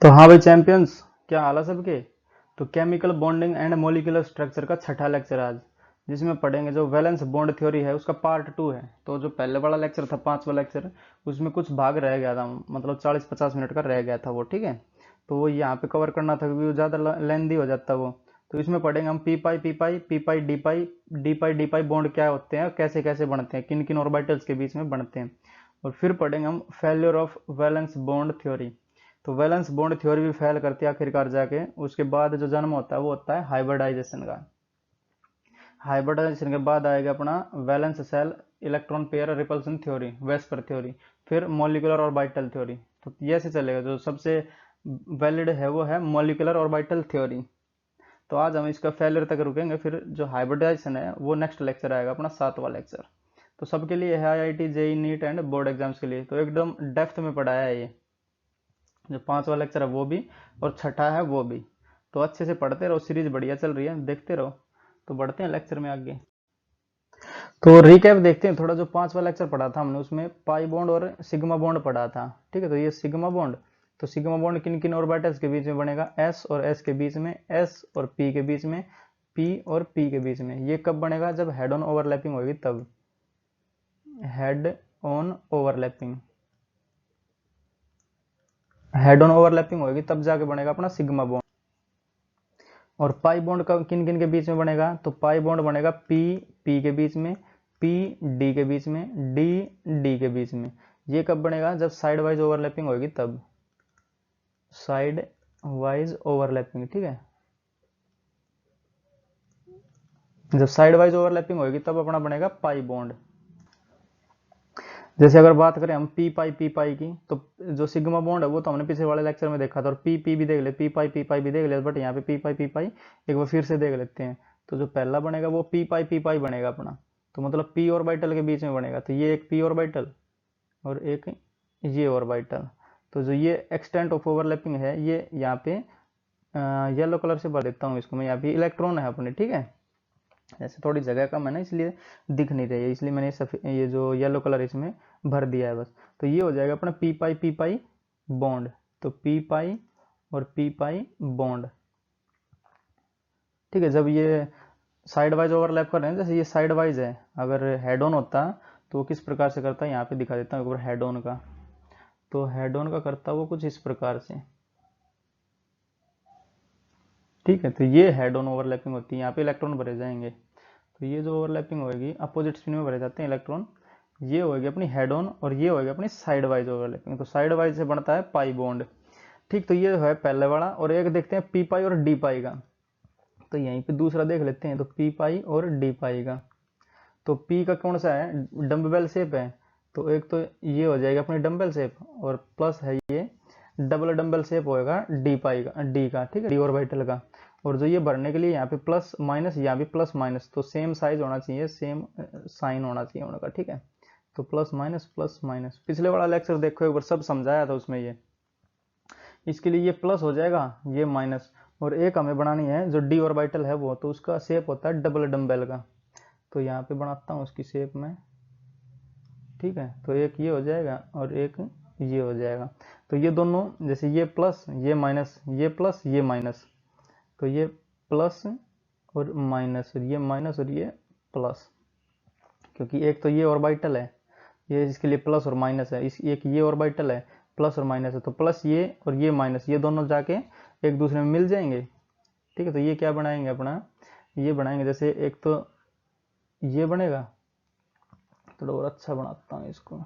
तो हाँ भाई चैंपियंस, क्या हाल है सबके। तो chemical bonding and molecular structure का छठा लेक्चर आज, जिसमें पढ़ेंगे जो वैलेंस बॉन्ड थ्योरी है उसका पार्ट 2 है। तो जो पहले वाला लेक्चर था, पांचवा लेक्चर, उसमें कुछ भाग रह गया था, मतलब 40-50 मिनट का रह गया था वो, ठीक है। तो वो यहाँ पे कवर करना था क्योंकि वो ज़्यादा लेंदी हो जाता वो। तो इसमें पढ़ेंगे हम P pi d pi bond क्या होते हैं, कैसे कैसे बनते हैं, किन किन ऑर्बिटल्स के बीच में बनते हैं। और फिर पढ़ेंगे हम failure of valence bond theory. तो वैलेंस बॉन्ड थ्योरी भी फेल करती है आखिरकार जाके। उसके बाद जो जन्म होता है वो होता है हाइब्रिडाइजेशन का। हाइब्रिडाइजेशन के बाद आएगा अपना valence shell electron pair repulsion theory, VSEPR theory, फिर मॉलिक्यूलर ऑर्बिटल थ्योरी। तो ये से चलेगा, जो सबसे वैलिड है वो है मॉलिक्यूलर ऑर्बिटल थ्योरी। तो आज हम इसका फेलियर तक रुकेंगे, फिर जो हाइब्रिडाइजेशन है वो नेक्स्ट लेक्चर आएगा अपना सातवां लेक्चर। तो सबके लिए है, IIT JEE NEET and board exams के लिए तो एकदम डेप्थ में पढ़ाया है ये। जो पांचवा लेक्चर है वो भी, और छठा है वो भी। तो अच्छे से पढ़ते रहो, सीरीज बढ़िया चल रही है, देखते रहो। तो बढ़ते हैं लेक्चर में आगे। तो रिकैप देखते हैं थोड़ा। जो पांचवा लेक्चर पढ़ा था हमने, उसमें पाई बॉन्ड और सिग्मा बॉन्ड पढ़ा था, ठीक है। तो ये सिग्मा बॉन्ड, तो सिग्मा बॉन्ड किन किन ऑर्बिटल्स के बीच में बनेगा, एस और एस के बीच में, एस और पी के बीच में, पी और पी के बीच में। ये कब बनेगा, जब हेड ऑन ओवरलैपिंग होगी तब। Head on overlapping, head on overlapping होगी तब जाके बनेगा अपना सिग्मा बॉन्ड। और पाई बॉन्ड का किन किन के बीच में बनेगा, तो पाई बॉन्ड बनेगा पी पी के बीच में, पी डी के बीच में, डी डी के बीच में। ये कब बनेगा, जब साइड वाइज ओवरलैपिंग होगी तब। साइड वाइज ओवरलैपिंग, ठीक है। जब साइड वाइज ओवरलैपिंग होगी तब अपना बनेगा पाई बॉन्ड। जैसे अगर बात करें हम पी पाई की, तो जो सिग्मा बॉन्ड है वो तो हमने पिछले वाले लेक्चर में देखा था, और पी भी देख ले, पी पाई भी देख ले, बट यहाँ पे पी पाई एक बार फिर से देख लेते हैं। तो जो पहला बनेगा वो पी पाई बनेगा अपना। तो मतलब पी ऑर्बिटल के बीच में बनेगा, तो ये एक पी ऑर्बिटल और एक ये ऑर्बिटल। तो जो ये एक्सटेंट ऑफ ओवरलैपिंग है, ये यहाँ पे येलो कलर से भर देता हूँ इसको मैं, यहाँ पे इलेक्ट्रॉन है अपने, ठीक है। ऐसे थोड़ी जगह कम है ना, इसलिए दिख नहीं रही है, इसलिए मैंने ये जो येलो कलर इसमें भर दिया है बस। तो ये हो जाएगा अपना पी पाई बॉन्ड। तो पी पाई और पी पाई बॉन्ड, ठीक है। जब ये साइड वाइज ओवरलैप कर रहे हैं, जैसे ये साइड वाइज है, अगर हेड ऑन होता तो वो किस प्रकार से करता है, यहाँ पे दिखा देता हूँ एक बार हेड ऑन का। तो हेड ऑन का करता वो कुछ इस प्रकार से, ठीक है। तो ये हेड ऑन ओवरलैपिंग होती है, यहाँ पे इलेक्ट्रॉन भरे जाएंगे। तो ये जो ओवरलैपिंग होगी, अपोजिट स्पिन में भरे जाते हैं इलेक्ट्रॉन। ये होगी अपनी हेड ऑन, और ये होगी अपनी साइड वाइज ओवरलैपिंग। तो साइड वाइज से बनता है पाई बॉन्ड, ठीक। तो ये है पहले वाला। और एक देखते हैं पी पाई और डी पाई का। तो यहीं पे दूसरा देख लेते हैं, तो पी पाई और डी पाई का। तो पी का कौन सा है, डम्बेल शेप है। तो एक तो ये हो जाएगा अपनी डम्बेल शेप, और प्लस है ये डबल डम्बल शेप होएगा डी पाई का, डी का, ठीक है, डी ऑर्बिटल का। और जो ये भरने के लिए यहाँ पे प्लस माइनस, यहाँ भी प्लस माइनस, तो सेम साइज होना चाहिए, सेम साइन होना चाहिए उनका, ठीक है। तो प्लस माइनस, पिछले वाला लेक्चर देखो एक बार, सब समझाया था उसमें ये। इसके लिए ये प्लस हो जाएगा, ये माइनस। और एक हमें बनानी है जो डी ऑर्बिटल है वो, तो उसका शेप होता है डबल डम्बेल का। तो यहाँ पे बनाता हूँ उसकी शेप में, ठीक है। तो एक ये हो जाएगा और एक ये हो जाएगा। तो ये दोनों, जैसे ये प्लस ये माइनस, ये प्लस ये माइनस, तो ये प्लस और माइनस, और ये माइनस और ये प्लस। क्योंकि एक तो ये ऑर्बिटल है, ये इसके लिए प्लस और माइनस है, इस एक ये ऑर्बिटल है, प्लस और माइनस है, तो प्लस ये और ये माइनस, ये दोनों जाके एक दूसरे में मिल जाएंगे, ठीक है। तो ये क्या बनाएंगे अपना, ये बनाएंगे, जैसे एक तो ये बनेगा, थोड़ा और अच्छा बनाता हूँ इसको।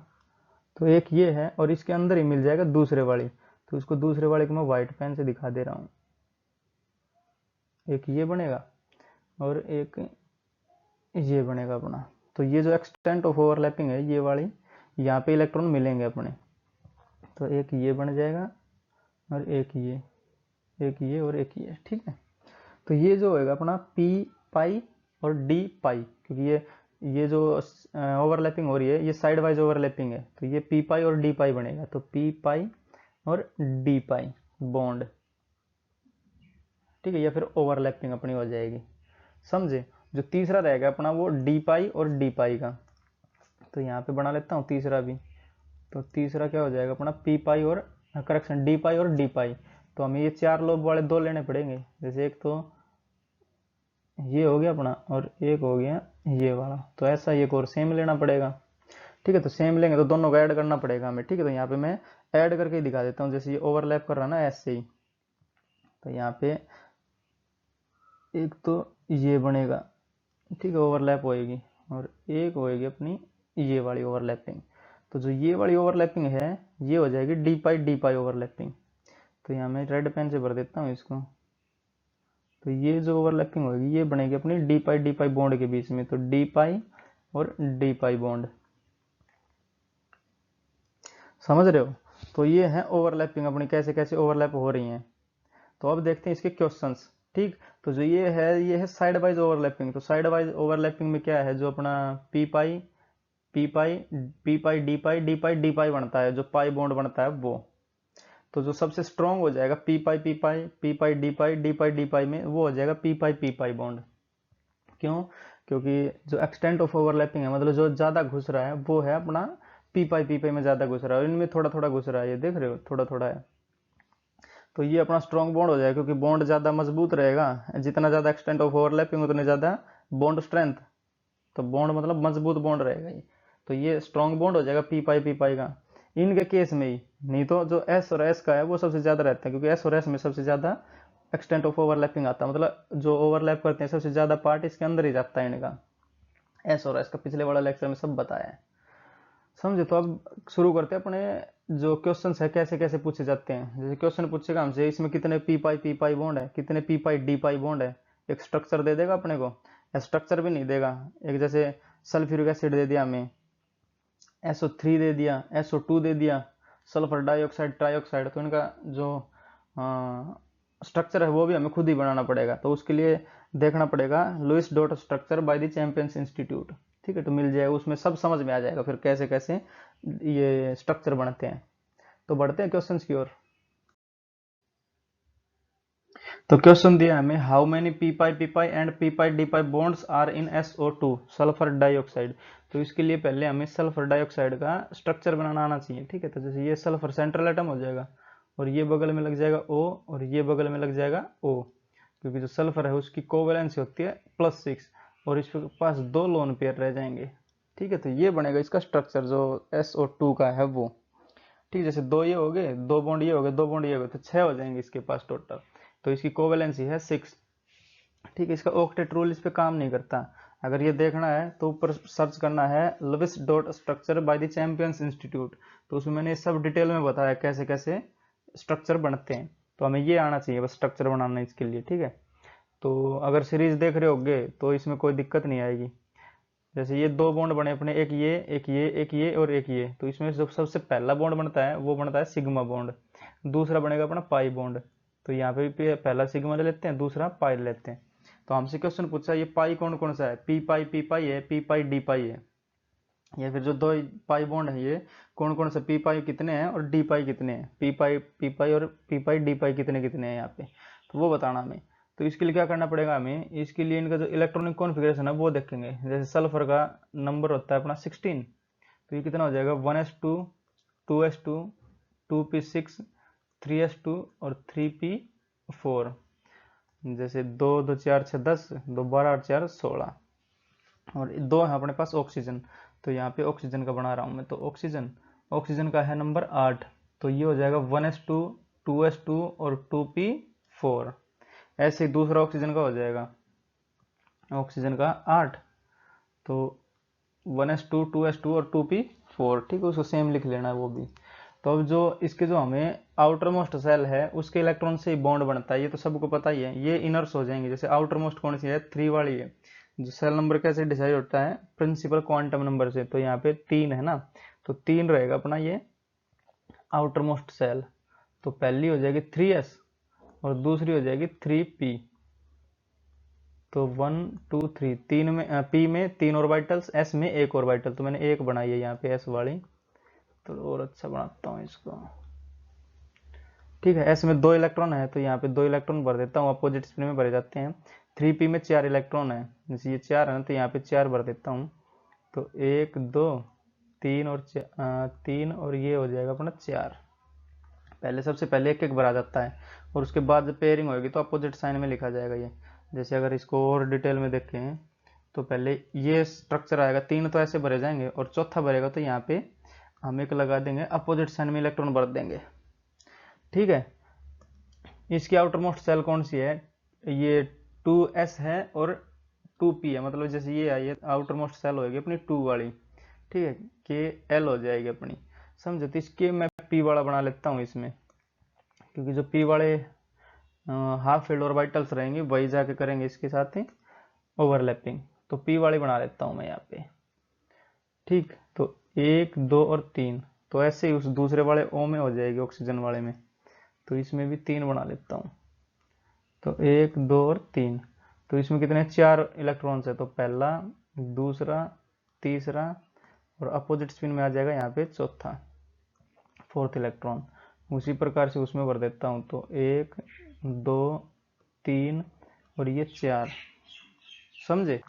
तो एक ये है, और इसके अंदर ही मिल जाएगा दूसरे वाली। तो इसको दूसरे वाले को मैं व्हाइट पेन से दिखा दे रहा हूँ। एक ये बनेगा और एक ये बनेगा अपना। तो ये जो एक्सटेंट ऑफ ओवरलैपिंग है, ये वाली, यहाँ पे इलेक्ट्रॉन मिलेंगे अपने। तो एक ये बन जाएगा और एक ये, एक ये और एक ये, ठीक है। तो ये जो होएगा अपना पी पाई और डी पाई, क्योंकि ये जो ओवरलैपिंग हो रही है ये साइड वाइज ओवरलैपिंग है, तो ये पी पाई और डी पाई बनेगा। तो पी पाई और डी पाई बॉन्ड, ठीक है। या फिर ओवरलैपिंग अपनी हो जाएगी, समझे। जो तीसरा रहेगा अपना वो डी पाई और डी पाई का। तो यहाँ पे बना लेता हूँ तीसरा भी। तो तीसरा क्या हो जाएगा अपना पी पाई और, करेक्शन, डी पाई और डी पाई। तो हमें ये 4 लोब वाले 2 लेने पड़ेंगे। जैसे एक तो ये हो गया अपना और एक हो गया ये वाला, तो ऐसा एक और सेम लेना पड़ेगा। ठीक है, तो सेम लेंगे तो दोनों को ऐड करना पड़ेगा हमें। ठीक है, तो यहाँ पे मैं ऐड करके ही दिखा देता हूँ। जैसे ये ओवरलैप कर रहा है ना ऐसे ही, तो यहाँ पे एक तो ये बनेगा, ठीक है, ओवरलैप होएगी, और एक होएगी अपनी ये वाली ओवरलैपिंग। तो जो ये वाली ओवरलैपिंग है ये हो जाएगी डी पाई ओवरलैपिंग। तो यहाँ मैं रेड पेन से भर देता हूँ इसको। तो ये जो ओवरलैपिंग होगी ये बनेगी अपनी डी पाई बॉन्ड के बीच में। तो डी पाई और डी पाई बॉन्ड, समझ रहे हो। तो ये है ओवरलैपिंग अपनी, कैसे कैसे ओवरलैप हो रही हैं। तो अब देखते हैं इसके क्वेश्चंस। ठीक, तो जो ये है साइड वाइज ओवरलैपिंग। तो साइड वाइज ओवरलैपिंग में क्या है, जो अपना पी पाई पी पाई पी पाई डी पाई डी पाई डी पाई बनता है, जो पाई बॉन्ड बनता है वो। तो जो सबसे स्ट्रॉन्ग हो जाएगा पी पाई डी पाई डी पाई में, वो हो जाएगा पी पाई बॉन्ड। क्यों? क्योंकि जो एक्सटेंट ऑफ ओवरलैपिंग है, मतलब जो ज्यादा घुस रहा है वो है अपना पी पाई में ज्यादा घुस रहा है, इनमें थोड़ा थोड़ा घुस रहा है, ये देख रहे हो थोड़ा थोड़ा है। तो ये अपना स्ट्रॉन्ग बॉन्ड हो जाएगा, क्योंकि बॉन्ड ज्यादा मजबूत रहेगा। जितना ज्यादा एक्सटेंट ऑफ ओवरलैपिंग उतने ज्यादा बॉन्ड स्ट्रेंथ। तो बॉन्ड मतलब मजबूत बॉन्ड रहेगा ये। तो ये स्ट्रॉन्ग बॉन्ड हो जाएगा पी पाई का इनके केस में ही। नहीं तो जो एस और एस का है वो सबसे ज्यादा रहता है, क्योंकि एस और एस में सबसे ज्यादा एक्सटेंट ऑफ ओवरलैपिंग आता है, मतलब जो ओवरलैप करते हैं सबसे ज्यादा पार्ट इसके अंदर ही जाता है इनका। एस और एस का पिछले वाला लेक्चर में सब बताया है, समझे। तो अब शुरू करते हैं अपने जो क्वेश्चन है कैसे कैसे पूछे जाते हैं। जैसे क्वेश्चन पूछेगा हमसे इसमें कितने पी पाई बॉन्ड है, कितने P pi d pi bond है। एक स्ट्रक्चर दे देगा अपने को, स्ट्रक्चर भी नहीं देगा। एक जैसे सल्फ्यूरिक एसिड दे दिया हमें, SO3 दे दिया, SO2 दे दिया, सल्फर डाइऑक्साइड ट्राइऑक्साइड, तो इनका जो स्ट्रक्चर है वो भी हमें खुद ही बनाना पड़ेगा। तो उसके लिए देखना पड़ेगा Louis dot structure by the champions institute. ठीक है, तो मिल जाएगा, उसमें सब समझ में आ जाएगा फिर कैसे कैसे ये स्ट्रक्चर बनते हैं। तो बढ़ते हैं क्वेश्चंस की ओर। तो क्वेश्चन दिया हमें, how many p pi and d pi bonds are in SO2 sulphur dioxide. तो इसके लिए पहले हमें सल्फर डाइऑक्साइड का स्ट्रक्चर बनाना आना चाहिए। ठीक है, तो जैसे ये सल्फर सेंट्रल एटम हो जाएगा, और ये बगल में लग जाएगा O, और ये बगल में लग जाएगा O, क्योंकि जो सल्फर है उसकी कोवेलेंसी होती है +6, और इसके पास 2 लोन पेयर रह जाएंगे। ठीक है, तो ये बनेगा इसका स्ट्रक्चर जो SO2 का है वो। ठीक, जैसे 2 ये हो गए, 2 बॉन्ड ये हो गए, 2 बॉन्ड ये हो गए, तो 6 हो जाएंगे इसके पास टोटल। तो इसकी कोवेलेंसी है 6। ठीक है, इसका ऑक्टेट रूल इस पे काम नहीं करता। अगर ये देखना है तो ऊपर सर्च करना है Louis dot structure by the champions institute. तो उसमें मैंने सब डिटेल में बताया कैसे कैसे स्ट्रक्चर बनते हैं। तो हमें ये आना चाहिए बस स्ट्रक्चर बनाना इसके लिए। ठीक है, तो अगर सीरीज देख रहे होगे तो इसमें कोई दिक्कत नहीं आएगी। जैसे ये 2 बॉन्ड बने अपने, एक ये एक ये एक ये और एक ये, तो इसमें जो सबसे पहला बॉन्ड बनता है वो बनता है सिग्मा बॉन्ड। दूसरा बनेगा अपना पाई बॉन्ड। तो यहाँ पे भी पहला सिग्मा ले लेते हैं, दूसरा पाई ले लेते हैं। तो हमसे क्वेश्चन पूछा ये पाई कौन कौन सा है, पी पाई है, पी पाई डी पाई है। या फिर जो 2 पाई बॉन्ड है ये कौन कौन सा, पी पाई कितने हैं और डी पाई कितने हैं, पी पाई और पी पाई डी पाई कितने कितने हैं यहाँ पे, तो वो बताना हमें। तो इसके लिए क्या करना पड़ेगा हमें, इसके लिए इनका जो इलेक्ट्रॉनिक कॉन्फ़िगरेशन है वो देखेंगे। जैसे सल्फर का नंबर होता है अपना 16, तो ये कितना हो जाएगा 1s2 2s2 2p6 3s2 और 3p4। जैसे 2 2 4 6 10, 2 12 8 4 16, और 2 है अपने पास ऑक्सीजन। तो यहाँ पे ऑक्सीजन का बना रहा हूँ मैं, तो ऑक्सीजन का है नंबर 8। तो ये हो जाएगा 1s2 2s2 और 2p4। ऐसे ही दूसरा ऑक्सीजन का हो जाएगा, ऑक्सीजन का 8, तो 1s2 2s2 और 2p4। ठीक है, उसको सेम लिख लेना है वो भी। तो अब जो इसके जो हमें आउटर मोस्ट सेल है उसके इलेक्ट्रॉन से ही बॉन्ड बनता है, ये तो सबको पता ही है। ये इनर्स हो जाएंगे। जैसे आउटर मोस्ट कौन सी है, 3 वाली है। जो सेल नंबर कैसे डिसाइड होता है, प्रिंसिपल क्वांटम नंबर से। तो यहाँ पे 3 है ना, तो 3 रहेगा अपना ये आउटर मोस्ट सेल। तो पहली हो जाएगी 3s और दूसरी हो जाएगी 3p। तो 1 2 3, 3 में p में 3 ऑर्बिटल्स, s में 1 ऑर्बिटल। तो मैंने एक बनाई है यहाँ पे s वाली, तो और अच्छा बनाता हूँ इसको। ठीक है, s में 2 इलेक्ट्रॉन है, तो यहाँ पे 2 इलेक्ट्रॉन भर देता हूँ, अपोजिट स्पिन में भरे जाते हैं। 3p में 4 इलेक्ट्रॉन है, जैसे ये 4 है ना, तो यहाँ पे 4 भर देता हूँ। तो 1 2 3 और 3 और ये हो जाएगा अपना 4। पहले सबसे पहले एक एक भरा जाता है और उसके बाद जब पेयरिंग होगी तो अपोजिट साइन में लिखा जाएगा ये। जैसे अगर इसको और डिटेल में देखें तो पहले ये स्ट्रक्चर आएगा, 3 तो ऐसे भरे जाएंगे और चौथा भरेगा तो यहाँ पे हम एक लगा देंगे, अपोजिट साइन में इलेक्ट्रॉन भर देंगे। ठीक है, इसकी आउटर मोस्ट सेल कौन सी है, ये 2s है और 2p है, मतलब जैसे ये आई है आउटर मोस्ट सेल होगी अपनी 2 वाली, ठीक है, के एल हो जाएगी अपनी, समझे। तो इसके मैं p वाला बना लेता हूँ इसमें, क्योंकि जो p वाले हाफ फील्ड ऑर्बिटल्स रहेंगे वही जाके करेंगे इसके साथ ही ओवरलैपिंग, तो p वाली बना लेता हूँ मैं यहाँ पे। ठीक, तो 1 2 और 3, तो ऐसे ही उस दूसरे वाले O में हो जाएगी ऑक्सीजन वाले में, तो इसमें भी 3 बना लेता हूँ। तो 1 2 और 3, तो इसमें कितने 4 इलेक्ट्रॉन्स है, तो पहला, दूसरा, तीसरा और अपोजिट स्पिन में आ जाएगा यहाँ पे चौथा, 4th इलेक्ट्रॉन। उसी प्रकार से उसमें भर देता हूँ, तो 1 2 3 और ये 4, समझे।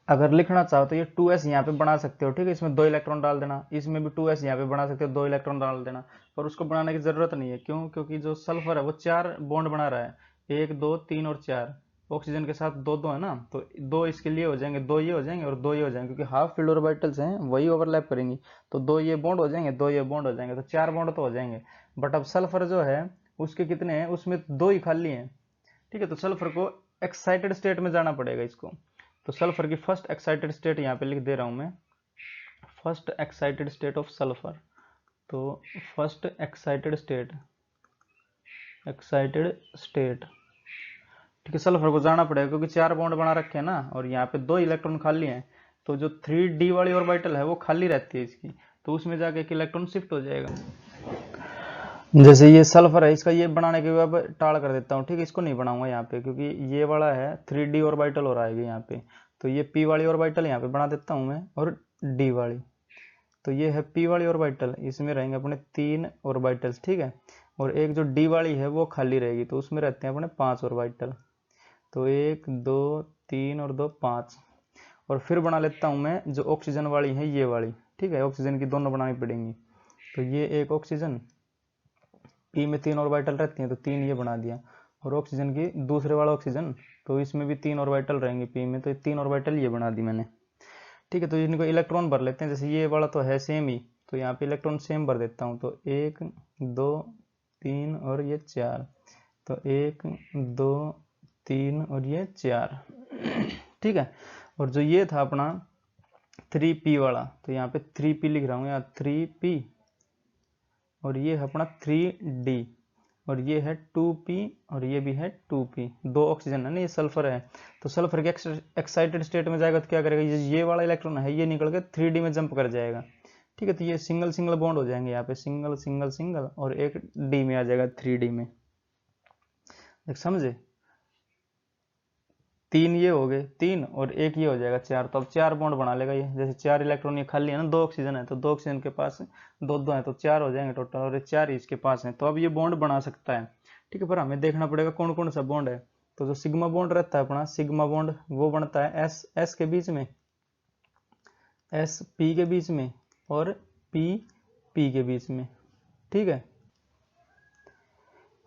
अगर लिखना चाहो तो ये 2s यहाँ पे बना सकते हो, ठीक है, इसमें 2 इलेक्ट्रॉन डाल देना, इसमें भी 2s यहाँ पे बना सकते हो, 2 इलेक्ट्रॉन डाल देना, पर उसको बनाने की जरूरत नहीं है। क्यों? क्योंकि जो सल्फर है वो 4 बॉन्ड बना रहा है, 1 2 3 और 4, ऑक्सीजन के साथ 2 2 है ना, तो 2 इसके लिए हो जाएंगे, 2 ये हो जाएंगे और 2 ये हो जाएंगे, क्योंकि हाफ फील्ड ऑर्बिटल्स हैं वही ओवरलैप करेंगी, तो 2 ये बॉन्ड हो जाएंगे, 2 ये बॉन्ड हो जाएंगे, तो 4 बॉन्ड तो हो जाएंगे। बट अब सल्फर जो है उसके कितने हैं, उसमें 2 ही खाली हैं, ठीक है, तो सल्फर को एक्साइटेड स्टेट में जाना पड़ेगा इसको। तो सल्फर की फर्स्ट एक्साइटेड स्टेट यहाँ पे लिख दे रहा हूँ मैं, first excited state of sulphur, तो फर्स्ट एक्साइटेड स्टेट, ठीक है, सल्फर को जाना पड़ेगा क्योंकि 4 बॉन्ड बना रखे हैं ना, और यहाँ पे 2 इलेक्ट्रॉन खाली हैं, तो जो 3d वाली ऑर्बिटल है वो खाली रहती है इसकी, तो उसमें जाके एक इलेक्ट्रॉन शिफ्ट हो जाएगा। जैसे ये सल्फर है, इसका ये बनाने के बाद टाल कर देता हूँ, ठीक है, इसको नहीं बनाऊंगा यहाँ पे, क्योंकि ये वाला है 3d ऑर्बिटल हो रहा है यहाँ पे, तो ये p वाली ऑर्बिटल यहाँ पे बना देता हूँ मैं, और d वाली, तो ये है p वाली ऑर्बिटल, इसमें रहेंगे अपने 3 ऑर्बिटल्स, ठीक है, और एक जो d वाली है वो खाली रहेगी, तो उसमें रहते हैं अपने 5 ऑर्बिटल, तो 1 2 3 और 2 5। और फिर बना लेता हूँ मैं जो ऑक्सीजन वाली है ये वाली, ठीक है, ऑक्सीजन की दोनों बनानी पड़ेंगी, तो ये एक ऑक्सीजन, पी में 3 ऑर्बिटल रहती हैं, तो 3 ये बना दिया, और ऑक्सीजन की दूसरे वाला ऑक्सीजन, तो इसमें भी 3 ऑर्बिटल रहेंगे पी में, तो 3 ऑर्बिटल ये बना दी मैंने, ठीक है। तो इनको इलेक्ट्रॉन भर लेते हैं, जैसे ये वाला तो है सेम ही, तो यहाँ पे इलेक्ट्रॉन सेम भर देता हूँ, तो 1 2 3 और ये 4, तो 1 2 3 और ये 4, ठीक है। और जो ये था अपना 3p वाला, तो यहाँ पे 3p लिख रहा हूँ यहाँ, 3p, और ये है अपना 3d, और ये है 2p, और ये भी है 2p, 2 ऑक्सीजन है ना, ये सल्फर है, तो सल्फर के एक्साइटेड स्टेट में जाएगा तो क्या करेगा, ये वाला इलेक्ट्रॉन है ये निकल के 3d में जंप कर जाएगा, ठीक है, तो ये सिंगल सिंगल बॉन्ड हो जाएंगे यहाँ पे, सिंगल सिंगल सिंगल, और एक d में आ जाएगा 3d में, देख समझे। 3 ये हो गए 3 और एक ये हो जाएगा 4, तो अब 4 बॉन्ड बना लेगा ये, जैसे 4 इलेक्ट्रॉन ये खाली है ना, 2 ऑक्सीजन है, तो 2 ऑक्सीजन के पास 2 2 है, तो 4 हो जाएंगे टोटल, और 4 ही इसके पास है, तो अब ये बॉन्ड बना सकता है, ठीक है। पर हमें देखना पड़ेगा कौन कौन सा बॉन्ड है, तो जो सिग्मा बॉन्ड रहता है अपना, सिग्मा बॉन्ड वो बनता है एस एस के बीच में, एस पी के बीच में, और पी पी के बीच में, ठीक है।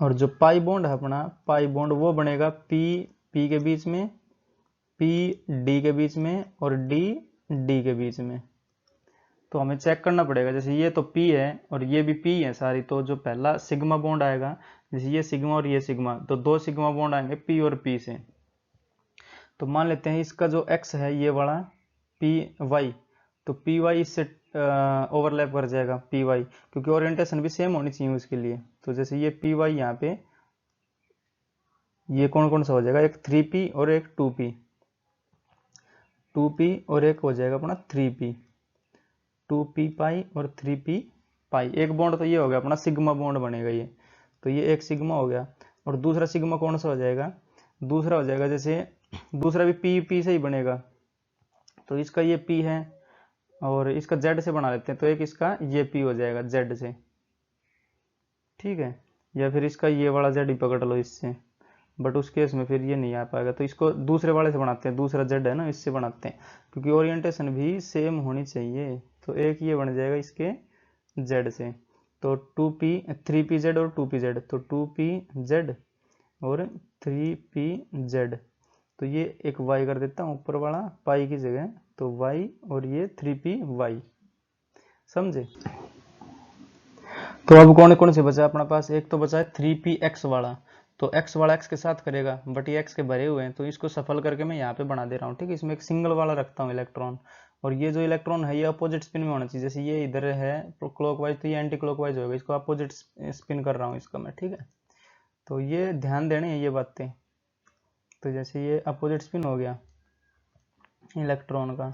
और जो पाई बॉन्ड है अपना, पाई बॉन्ड वो बनेगा पी पी के बीच में, पी डी के बीच में, और डी डी के बीच में। तो हमें चेक करना पड़ेगा, जैसे ये तो पी है और ये भी पी है सारी, तो जो पहला सिग्मा बॉन्ड आएगा, जैसे ये सिग्मा और ये सिग्मा, तो 2 सिग्मा बॉन्ड आएंगे पी और पी से। तो मान लेते हैं इसका जो एक्स है ये वाला पी वाई, तो पी वाई इससे ओवरलैप कर जाएगा पी वाई, क्योंकि ओरिएंटेशन भी सेम होनी चाहिए उसके लिए। तो जैसे ये पी वाई यहाँ पे, ये कौन कौन सा हो जाएगा, एक 3p और एक 2p, 2p और एक हो जाएगा अपना 3p, 2p पाई और 3p पाई। एक बॉन्ड तो ये हो गया अपना सिग्मा बॉन्ड बनेगा ये, तो ये एक सिग्मा हो गया। और दूसरा सिग्मा कौन सा हो जाएगा, दूसरा हो जाएगा जैसे दूसरा भी p से ही बनेगा, तो इसका ये p है और इसका z से बना लेते हैं, तो एक इसका ये p हो जाएगा z से, ठीक है, या फिर इसका ये वाला z ही पकड़ लो इससे, बट उस केस में फिर ये नहीं आ पाएगा, तो इसको दूसरे वाले से बनाते हैं, दूसरा जेड है ना इससे बनाते हैं, क्योंकि ओरिएंटेशन भी सेम होनी चाहिए, तो एक ये बन जाएगा इसके जेड से। तो 3pz और 2pz, तो 2pz और 3pz, तो ये एक y कर देता हूँ ऊपर वाला पाई की जगह, तो y और ये 3py, समझे। तो अब कौन कौन से बचा अपना पास, एक तो बचा है 3px वाला, तो x वाला x के साथ करेगा, बट ये x के भरे हुए हैं, तो इसको सफल करके मैं यहाँ पे बना दे रहा हूँ, ठीक है। इसमें एक सिंगल वाला रखता हूँ इलेक्ट्रॉन, और ये जो इलेक्ट्रॉन है ये अपोजिट स्पिन में होना चाहिए, जैसे ये इधर है क्लॉकवाइज, तो ये एंटी क्लॉकवाइज होगा, इसको अपोजिट स्पिन कर रहा हूँ इसका मैं, ठीक है। तो ये ध्यान देने हैं ये बातें। तो जैसे ये अपोजिट स्पिन हो गया इलेक्ट्रॉन का,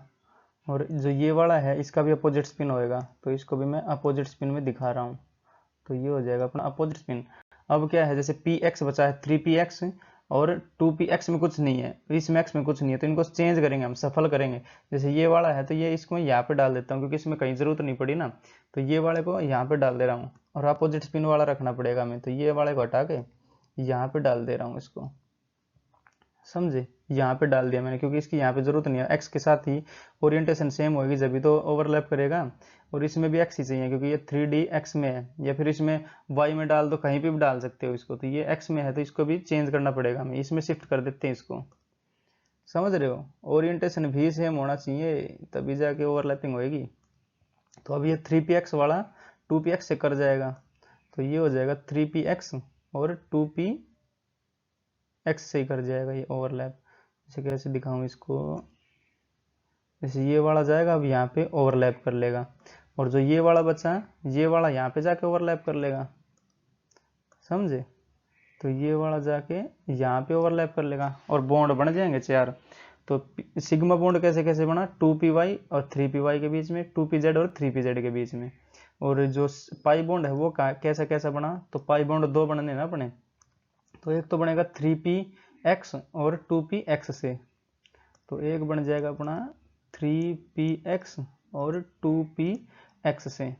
और जो ये वाला है इसका भी अपोजिट स्पिन होएगा, तो इसको भी मैं अपोजिट स्पिन में दिखा रहा हूँ, तो ये हो जाएगा अपना अपोजिट स्पिन। अब क्या है, जैसे px बचा है 3px और 2px में कुछ नहीं है, इसमें x में कुछ नहीं है, तो इनको चेंज करेंगे हम, सफल करेंगे। जैसे ये वाला है तो ये इसको मैं यहाँ पे डाल देता हूँ, क्योंकि इसमें कहीं जरूरत नहीं पड़ी ना, तो ये वाले को यहाँ पे डाल दे रहा हूँ, और अपोजिट स्पिन वाला रखना पड़ेगा हमें, तो ये वाले को हटा के यहाँ पे डाल दे रहा हूँ इसको, समझे। यहाँ पे डाल दिया मैंने, क्योंकि इसकी यहाँ पे जरूरत नहीं है, एक्स के साथ ही ओरिएंटेशन सेम होगी जब भी तो ओवरलैप करेगा, और इसमें भी एक्स ही चाहिए क्योंकि ये 3D एक्स में है, या फिर इसमें वाई में डाल दो, कहीं पे भी डाल सकते हो इसको, तो ये एक्स में है तो इसको भी चेंज करना पड़ेगा हमें, इसमें शिफ्ट कर देते हैं इसको, समझ रहे हो। ओरिएंटेशन भी सेम होना चाहिए तभी जाके ओवरलैपिंग होएगी। तो अब ये 3px वाला 2px से कर जाएगा, तो ये हो जाएगा 3px और 2px से ही कर जाएगा ये ओवरलैप। जैसे कैसे दिखाऊं इसको, जैसे ये वाला जाएगा अब यहाँ पे ओवरलैप कर लेगा, और जो ये वाला बचा ये वाला यहाँ पे जाके ओवरलैप कर लेगा, समझे। तो ये वाला जाके यहाँ पे ओवरलैप कर लेगा और बॉन्ड बन जाएंगे 4। तो सिग्मा बॉन्ड कैसे कैसे बना, 2py और 3py के बीच में, 2pz और 3pz के बीच में। और जो पाई बॉन्ड है वो कैसा कैसा बना, तो पाई बॉन्ड 2 बनने ना अपने, तो एक तो बनेगा 3px और 2px से, तो एक बन जाएगा अपना 3px और 2px से,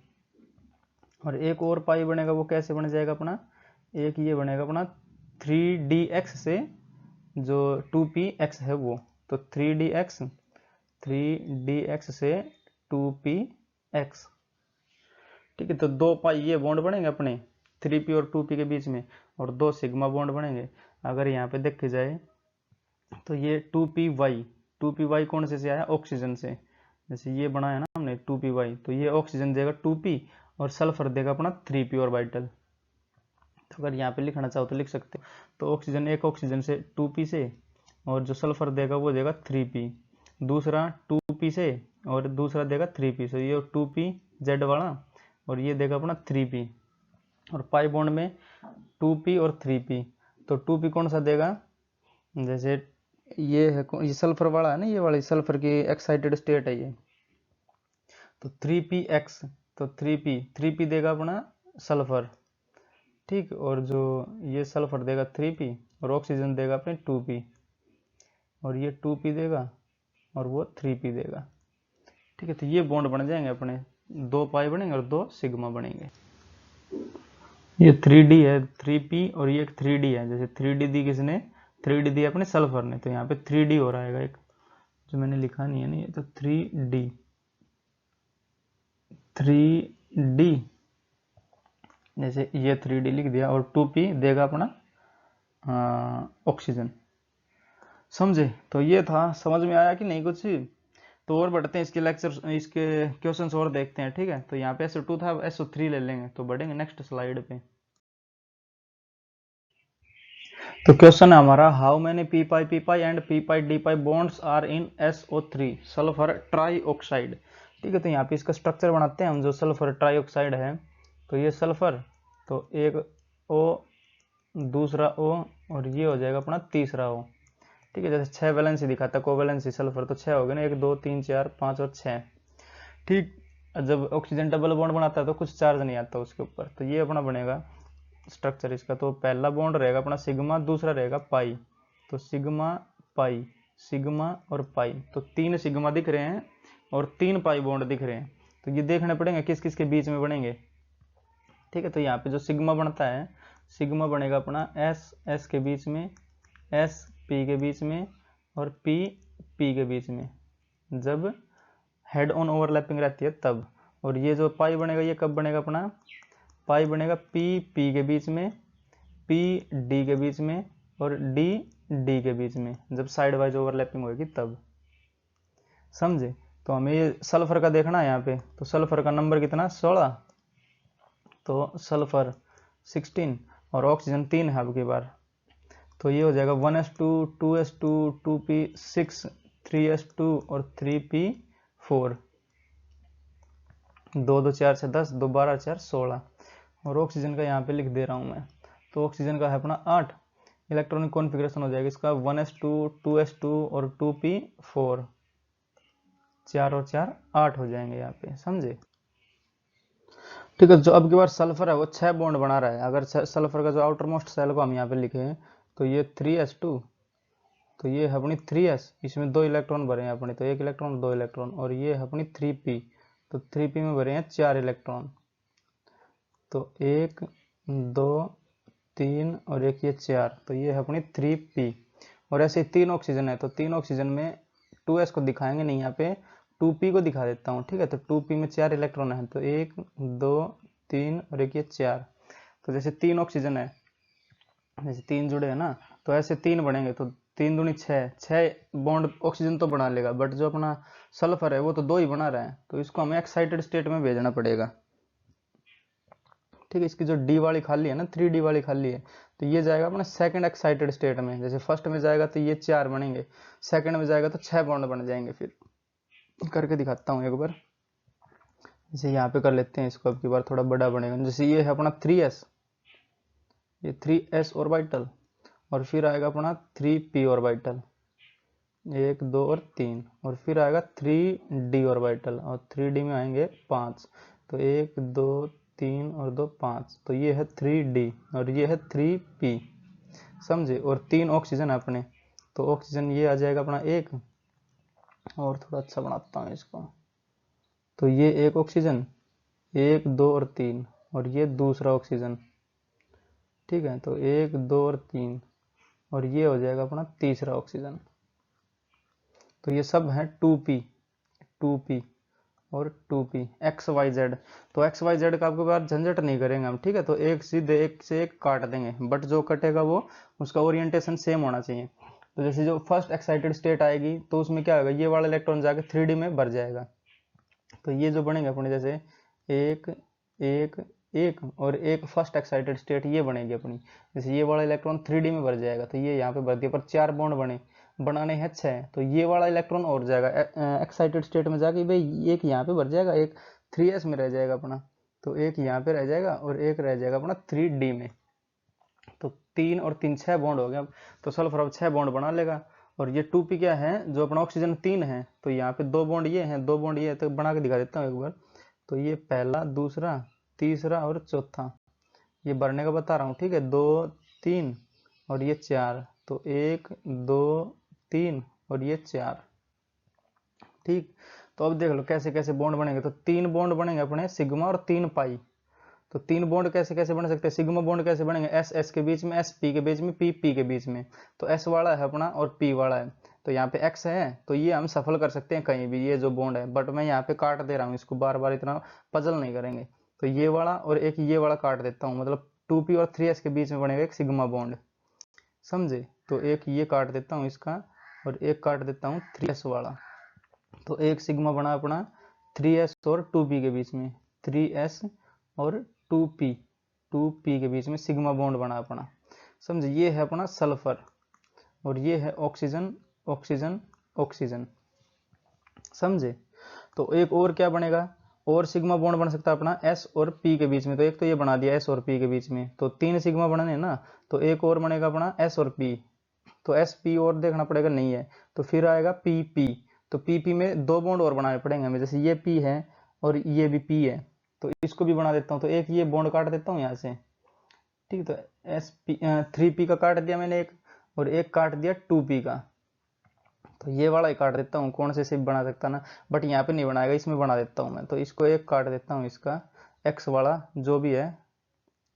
और एक और पाई बनेगा, वो कैसे बन जाएगा अपना, एक ये बनेगा अपना 3dx से, जो 2px है वो, तो 3dx से 2px, ठीक है। तो 2 पाई ये बॉन्ड बनेंगे अपने 3p और 2p के बीच में, और 2 सिग्मा बॉन्ड बनेंगे। अगर यहाँ पे देखे जाए तो ये 2py कौन से आया, ऑक्सीजन से, जैसे ये बनाया ना हमने 2py, तो ये ऑक्सीजन देगा 2p और सल्फर देगा अपना 3p ऑर्बिटल। तो अगर यहाँ पे लिखना चाहो तो लिख सकते हो, तो ऑक्सीजन एक ऑक्सीजन से 2p से, और जो सल्फर देगा वो देगा 3p, दूसरा 2p से और दूसरा देगा 3p से, ये 2pz वाला, और ये देगा अपना 3p, और पाई बॉन्ड में 2p और 3p, तो 2p कौन सा देगा, जैसे ये है ये सल्फर वाला है ना, ये वाली सल्फर की एक्साइटेड स्टेट है ये, तो 3px, तो 3p देगा अपना सल्फर, ठीक, और जो ये सल्फर देगा 3p और ऑक्सीजन देगा अपने 2p, और ये 2p देगा और वो 3p देगा, ठीक है। तो ये बॉन्ड बन जाएंगे अपने, 2 पाई बनेंगे और 2 सिग्मा बनेंगे। ये 3D है 3p और ये 3D है, जैसे 3D दी किसने, 3D दी अपने सल्फर ने, तो यहाँ पे 3D हो रहा है एक, जो मैंने लिखा नहीं है ना, ये तो 3D, जैसे ये 3D लिख दिया, और 2p देगा अपना ऑक्सीजन, समझे। तो ये था, समझ में आया कि नहीं कुछ, तो और बढ़ते हैं इसके लेक्चर, इसके क्वेश्चंस और देखते हैं, ठीक है। तो यहाँ पे SO2 था, SO3 ले लेंगे, तो बढ़ेंगे नेक्स्ट स्लाइड पे। तो क्वेश्चन है हमारा, how many p and p bonds are in SO3 sulphur trioxide, ठीक है। तो यहाँ पे इसका स्ट्रक्चर बनाते हैं हम, जो सल्फर ट्राईऑक्साइड है, तो ये सल्फर, तो एक O, दूसरा O, और ये हो जाएगा अपना तीसरा O, ठीक है। जैसे 6 वैलेंसी दिखाता है कोवैलेंसी सल्फर, तो 6 हो गए ना, 1 2 3 4 5 और 6, ठीक। जब ऑक्सीजन डबल बॉन्ड बनाता है तो कुछ चार्ज नहीं आता उसके ऊपर, तो ये अपना बनेगा स्ट्रक्चर इसका। तो पहला बॉन्ड रहेगा अपना सिग्मा, दूसरा रहेगा पाई, तो सिग्मा और पाई, तो 3 सिग्मा दिख रहे हैं और 3 पाई बॉन्ड दिख रहे हैं, तो ये देखने पड़ेंगे किस किस के बीच में बनेंगे, ठीक है। तो यहाँ पे जो सिग्मा बनता है, सिग्मा बनेगा अपना S के बीच में, S P के बीच में, और P के बीच में, जब हेड ऑन ओवरलैपिंग रहती है तब। और ये जो पाई बनेगा ये कब बनेगा अपना, पाई बनेगा पी पी के बीच में, पी डी के बीच में और डी डी के बीच में, जब साइड वाइज ओवरलैपिंग होगी तब। समझे? तो हमें ये सल्फर का देखना है यहाँ पे, तो सल्फर का नंबर कितना 16, तो सल्फर 16 और ऑक्सीजन 3 है अब की बार, तो ये हो जाएगा 1s2 2s2 2p6 3s2 और 3p4, 2 2 4 से 10, 2 12 4 16। और ऑक्सीजन का यहाँ पे लिख दे रहा हूँ मैं, तो ऑक्सीजन का है अपना 8, इलेक्ट्रॉनिक कॉन्फ़िगरेशन हो जाएगा इसका 1s2 2s2 और 2p4, 4 और 4 8 हो जाएंगे यहाँ पे। समझे? ठीक है, जो अब की बार सल्फर है वो 6 बॉन्ड बना रहा है। अगर सल्फर का जो आउटर मोस्ट सेल को हम यहाँ पे लिखें तो ये 3s2, तो ये है अपनी 3s, इसमें 2 इलेक्ट्रॉन भरे हैं अपने, तो 1 इलेक्ट्रॉन 2 इलेक्ट्रॉन, और ये है अपनी 3p, तो 3p में भरे हैं 4 इलेक्ट्रॉन, तो 1 2 3 और एक ये 4, तो ये है अपनी 3p। और ऐसे 3 ऑक्सीजन है, तो 3 ऑक्सीजन में 2s को दिखाएंगे नहीं, यहाँ पे 2p को दिखा देता हूँ। ठीक है, तो 2p में 4 इलेक्ट्रॉन है, तो 1 2 3 और एक ये 4। तो जैसे 3 ऑक्सीजन है, जैसे 3 जुड़े हैं ना, तो ऐसे 3 बनेंगे, तो 3 दूनी 6 बॉन्ड ऑक्सीजन तो बना लेगा, बट जो अपना सल्फर है वो तो 2 ही बना रहा है, तो इसको हमें एक्साइटेड स्टेट में भेजना पड़ेगा। ठीक है, इसकी जो डी वाली खाली है ना, 3d वाली खाली है, तो ये जाएगा अपना सेकंड एक्साइटेड स्टेट में। जैसे फर्स्ट में जाएगा तो ये 4 बनेंगे, सेकंड में जाएगा तो 6 बॉन्ड बन जाएंगे। फिर करके दिखाता हूँ एक बार, जैसे यहाँ पे कर लेते हैं इसको, अब की बार थोड़ा बड़ा बनेगा। जैसे ये है अपना 3s, ये 3s ऑर्बिटल, और फिर आएगा अपना 3p ऑर्बिटल, 1 2 और 3, और फिर आएगा 3d ऑर्बिटल, और 3d में आएंगे 5, तो 1 2 3 और 2 5, तो ये है 3d और ये है 3p। समझे? और 3 ऑक्सीजन है अपने, तो ऑक्सीजन ये आ जाएगा अपना 1, और थोड़ा अच्छा बनाता हूँ इसको, तो ये 1 ऑक्सीजन, 1 2 और 3, और ये दूसरा ऑक्सीजन। ठीक है, तो 1 2 और 3, और ये हो जाएगा अपना तीसरा ऑक्सीजन। तो ये सब है 2p और 2p XYZ। तो XYZ का आपके पास झंझट नहीं करेंगे हम। ठीक है, तो एक सीधे एक से एक काट देंगे, बट जो कटेगा वो उसका ओरिएंटेशन सेम होना चाहिए। तो जैसे जो फर्स्ट एक्साइटेड स्टेट आएगी तो उसमें क्या होगा, ये वाला इलेक्ट्रॉन जाके 3D में भर जाएगा, तो ये जो बनेंगे अपने, जैसे 1 1 1 और एक फर्स्ट एक्साइटेड स्टेट ये बनेगी अपनी। जैसे ये वाला इलेक्ट्रॉन 3D में भर जाएगा, तो ये यहाँ पे भर दिया, पर 4 बॉन्ड बनाने हैं 6, तो ये वाला इलेक्ट्रॉन और जाएगा एक्साइटेड स्टेट में जाके, भाई एक यहाँ पे भर जाएगा, एक 3s में रह जाएगा अपना, तो एक यहाँ पे रह जाएगा और एक रह जाएगा अपना 3d में। तो 3 और 3 6 बॉन्ड हो गया, तो सल्फर अब 6 बॉन्ड बना लेगा। और ये 2p क्या है, जो अपना ऑक्सीजन 3 है, तो यहाँ पे 2 बॉन्ड ये हैं, 2 बॉन्ड ये है, तो बना के दिखा देता हूँ एक बार। तो ये पहला, दूसरा, तीसरा और चौथा, ये भरने का बता रहा हूँ। ठीक है, 2 3 और ये 4, तो 1 2 3 और ये 4। ठीक, तो अब देख लो कैसे कैसे बॉन्ड बनेंगे। तो 3 बॉन्ड बनेंगे अपने सिग्मा और 3 पाई। तो 3 बॉन्ड कैसे कैसे बन सकते हैं, सिग्मा बॉन्ड कैसे बनेंगे, एस एस के बीच में, एस पी के बीच में, पी पी के बीच में। तो एस वाला है अपना और पी वाला है, तो यहाँ पे एक्स है, तो ये हम सफल कर सकते हैं कहीं भी, ये जो बॉन्ड है, बट मैं यहाँ पे काट दे रहा हूँ इसको, बार बार इतना पजल नहीं करेंगे। तो ये वाला और एक ये वाला काट देता हूँ, मतलब 2p और 3s के बीच में बनेगा एक सिग्मा बॉन्ड। समझे? तो एक ये काट देता हूँ इसका, और एक काट देता हूँ 3s वाला, तो एक सिग्मा बना अपना 3s और 2p के बीच में, 3s और 2p के बीच में सिग्मा बॉन्ड बना अपना। समझे? ये है अपना सल्फर, और ये है ऑक्सीजन ऑक्सीजन ऑक्सीजन। समझे? तो एक और क्या बनेगा, और सिग्मा बॉन्ड बन सकता है अपना s और p के बीच में, तो एक तो ये बना दिया s और p के बीच में, तो 3 सिग्मा बने ना, तो एक और बनेगा अपना s और p, तो s p और देखना पड़ेगा, नहीं है, तो फिर आएगा p p, तो p p में 2 बॉन्ड और बनाने पड़ेंगे हमें, जैसे ये p है और ये भी p है, तो इसको भी बना देता हूँ, तो एक ये बॉन्ड काट देता हूँ यहाँ से। ठीक, तो sp 3p का काट दिया मैंने एक, और एक काट दिया 2p का, तो ये वाला ही काट देता हूँ, कौन से सिर्फ बना सकता ना, बट यहाँ पे नहीं बनाएगा, इसमें बना देता हूँ मैं, तो इसको एक काट देता हूँ, इसका x वाला जो भी है।